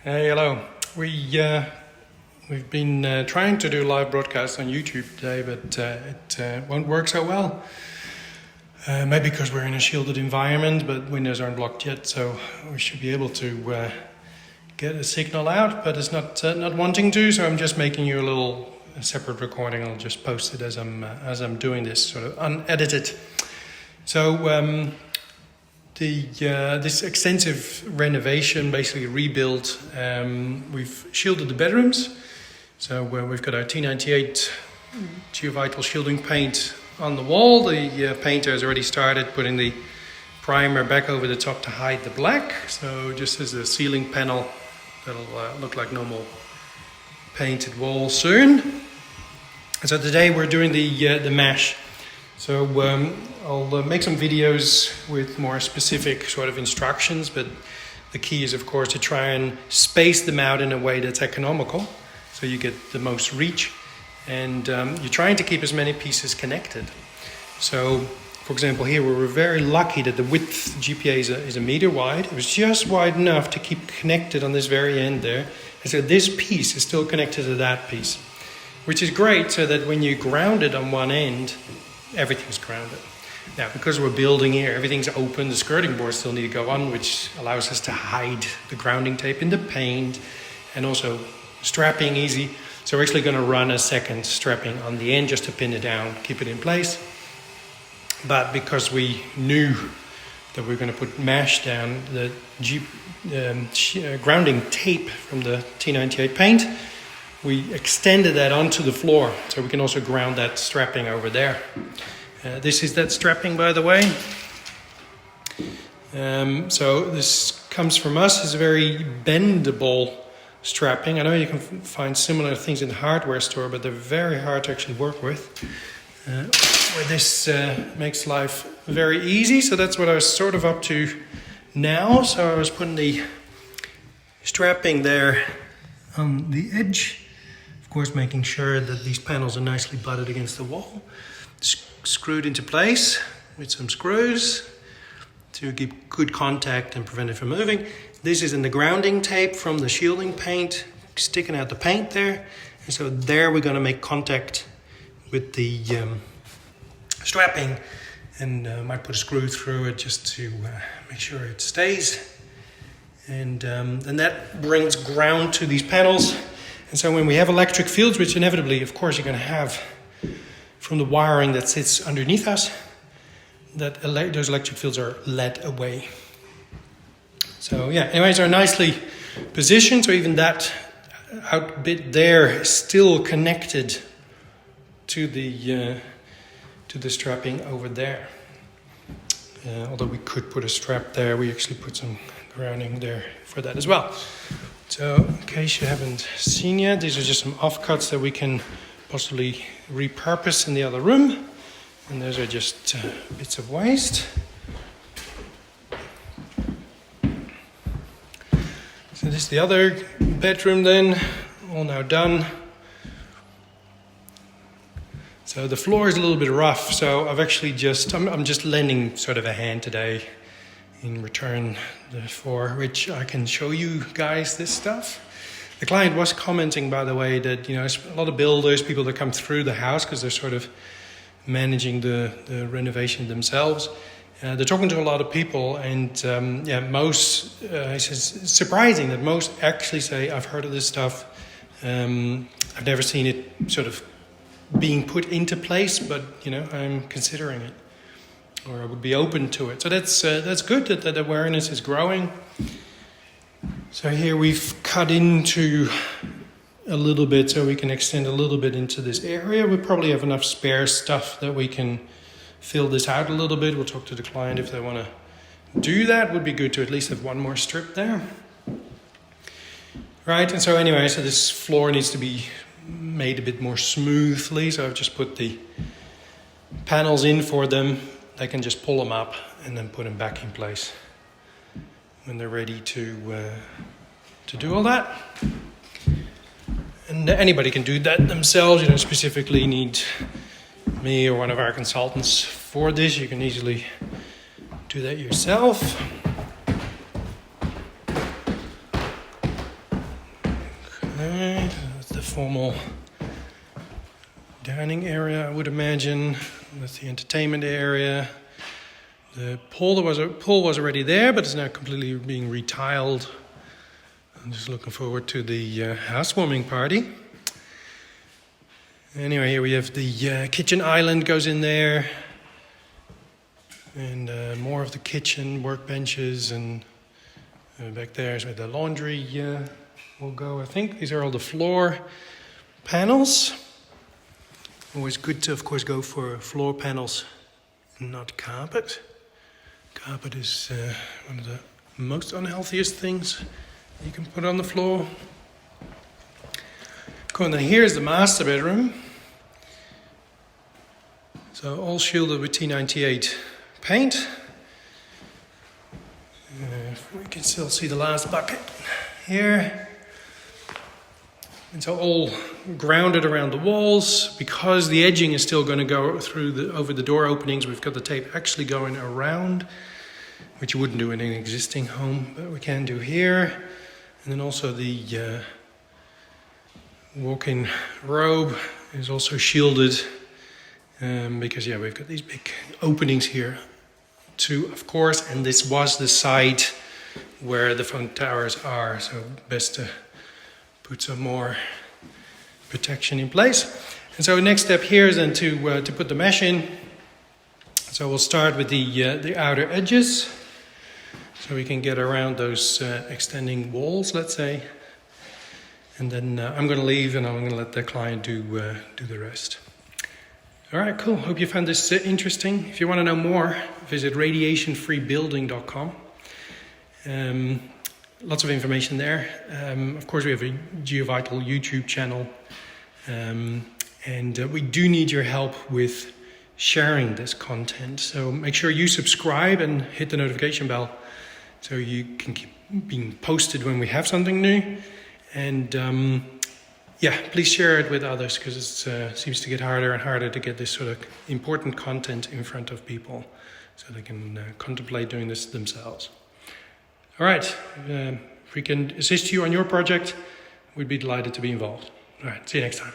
Hey, hello. We've been trying to do live broadcasts on YouTube today, but it won't work so well. Maybe because we're in a shielded environment, but windows aren't blocked yet, so we should be able to get a signal out. But it's not wanting to, so I'm just making you a separate recording. I'll just post it as I'm doing this, sort of unedited. So. This extensive renovation, basically rebuild, we've shielded the bedrooms. So we've got our T98 geovital shielding paint on the wall. The painter has already started putting the primer back over the top to hide the black. So just as a ceiling panel that'll look like normal painted wall soon. And so today we're doing the mesh. So I'll make some videos with more specific sort of instructions, but the key is, of course, to try and space them out in a way that's economical, so you get the most reach, and you're trying to keep as many pieces connected. So, for example, here we were very lucky that the width GPA is a meter wide. It was just wide enough to keep connected on this very end there, and so this piece is still connected to that piece, which is great, so that when you ground it on one end, everything's grounded. Now, because we're building here, everything's open. The skirting boards still need to go on, which allows us to hide the grounding tape in the paint, and also strapping easy. So we're actually going to run a second strapping on the end just to pin it down, keep it in place. But because we knew that we were going to put mesh down, the grounding tape from the T98 paint, we extended that onto the floor, so we can also ground that strapping over there. This is that strapping, by the way. So this comes from us. It's a very bendable strapping. I know you can find similar things in the hardware store, but they're very hard to actually work with. Where this makes life very easy. So that's what I was sort of up to now. So I was putting the strapping there on the edge. Of course, making sure that these panels are nicely butted against the wall, screwed into place with some screws to keep good contact and prevent it from moving. This is in the grounding tape from the shielding paint, sticking out the paint there. And so there we're going to make contact with the strapping, and might put a screw through it just to make sure it stays. And that brings ground to these panels. And so when we have electric fields, which inevitably, of course, you're going to have from the wiring that sits underneath us, that those electric fields are led away. So yeah, anyways, they're nicely positioned. So even that out bit there is still connected to the strapping over there. Although we could put a strap there, we actually put some grounding there for that as well. So, in case you haven't seen yet, these are just some offcuts that we can possibly repurpose in the other room. And those are just bits of waste. So this is the other bedroom then, all now done. So the floor is a little bit rough, so I've actually I'm just lending sort of a hand today in return for which I can show you guys this stuff. The client was commenting, by the way, that a lot of builders, people that come through the house because they're sort of managing the renovation themselves. They're talking to a lot of people, and most he says it's surprising that most actually say, "I've heard of this stuff. I've never seen it sort of being put into place, but I'm considering it." Or I would be open to it. So that's good that that awareness is growing. So here we've cut into a little bit so we can extend a little bit into this area. We probably have enough spare stuff that we can fill this out a little bit. We'll talk to the client if they want to do that. Would be good to at least have one more strip there. Right, and so anyway, so this floor needs to be made a bit more smoothly. So I've just put the panels in for them. They can just pull them up and then put them back in place when they're ready to do all that. And anybody can do that themselves. You don't specifically need me or one of our consultants for this. You can easily do that yourself. Alright, that's the formal dining area, I would imagine. That's the entertainment area. The pool was already there, but it's now completely being retiled. I'm just looking forward to the housewarming party. Anyway, here we have the kitchen island goes in there. And more of the kitchen workbenches, and back there is where the laundry will go, I think. These are all the floor panels. Always good to, of course, go for floor panels and not carpet. Carpet is one of the most unhealthiest things you can put on the floor. Cool, and then here's the master bedroom. So all shielded with T98 paint. We can still see the last bucket here. And so all grounded around the walls. Because the edging is still going to go through over the door openings, we've got the tape actually going around, which you wouldn't do in an existing home, but we can do here. And then also the walk-in robe is also shielded, because we've got these big openings here too, of course, and this was the site where the phone towers are, so best to put some more protection in place. And so the next step here is then to put the mesh in. So we'll start with the outer edges, so we can get around those extending walls, let's say. And then I'm going to leave, and I'm going to let the client do the rest. All right, cool. Hope you found this interesting. If you want to know more, visit radiationfreebuilding.com. Lots of information there. Of course, we have a GeoVital YouTube channel. And we do need your help with sharing this content. So make sure you subscribe and hit the notification bell so you can keep being posted when we have something new. And please share it with others, because it seems to get harder and harder to get this sort of important content in front of people so they can contemplate doing this themselves. All right, if we can assist you on your project, we'd be delighted to be involved. All right, see you next time.